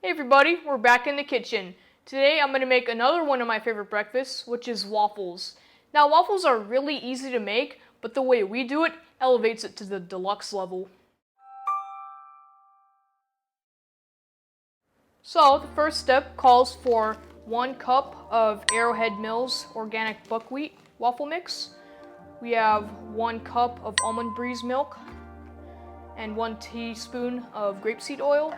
Hey everybody, we're back in the kitchen. Today I'm going to make another one of my favorite breakfasts, which is waffles. Now waffles are really easy to make, but the way we do it elevates it to the deluxe level. So the first step calls for 1 cup of Arrowhead Mills organic buckwheat waffle mix. We have 1 cup of almond breeze milk and 1 teaspoon of grapeseed oil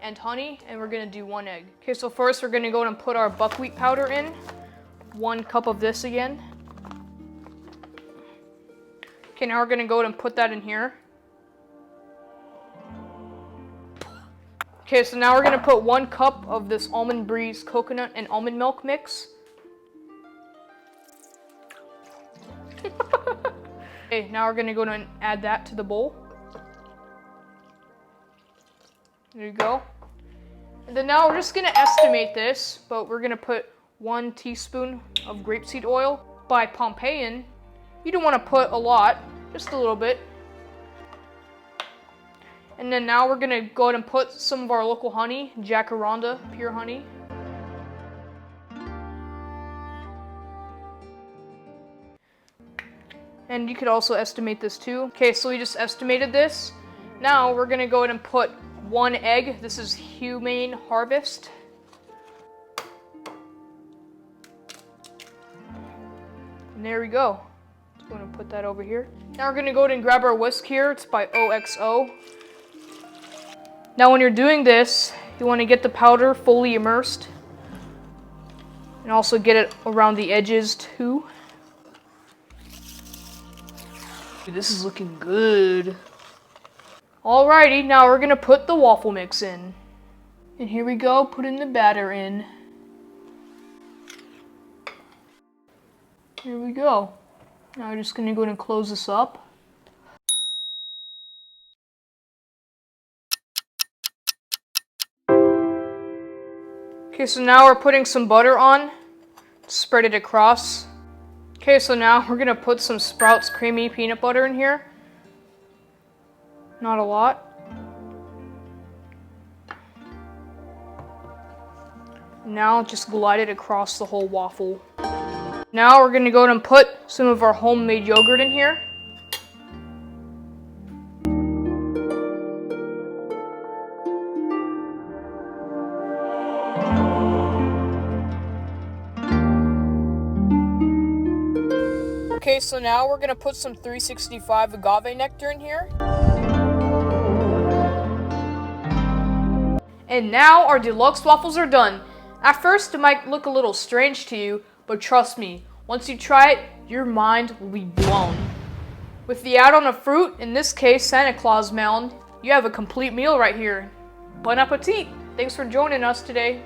and honey, and we're gonna do 1 egg. Okay, so first we're gonna go and put our buckwheat powder in. 1 cup of this again. Okay, now we're gonna go and put that in here. Okay, so now we're gonna put 1 cup of this almond breeze coconut and almond milk mix. Okay, now we're gonna go and add that to the bowl. There you go. And then now we're just gonna estimate this, but we're gonna put 1 teaspoon of grapeseed oil. By Pompeian, you don't want to put a lot, just a little bit. And then now we're gonna go ahead and put some of our local honey, Jacaranda pure honey. And you could also estimate this too. Okay, so we just estimated this. Now we're gonna go ahead and put 1 egg. This is Humane Harvest. And there we go. Just going to put that over here. Now we're gonna go ahead and grab our whisk here. It's by OXO. Now when you're doing this, you want to get the powder fully immersed. And also get it around the edges too. Dude, this is looking good. Alrighty, now we're gonna put the waffle mix in. And here we go, putting the batter in. Here we go. Now we're just gonna go ahead and close this up. Okay, so now we're putting some butter on. Spread it across. Okay, so now we're gonna put some Sprouts creamy peanut butter in here. Not a lot. Now just glide it across the whole waffle. Now we're gonna go ahead and put some of our homemade yogurt in here. Okay, so now we're gonna put some 365 agave nectar in here. And now our deluxe waffles are done. At first it might look a little strange to you, but trust me, once you try it, your mind will be blown. With the add-on of fruit, in this case Santa Claus melon, you have a complete meal right here. Bon appetit! Thanks for joining us today.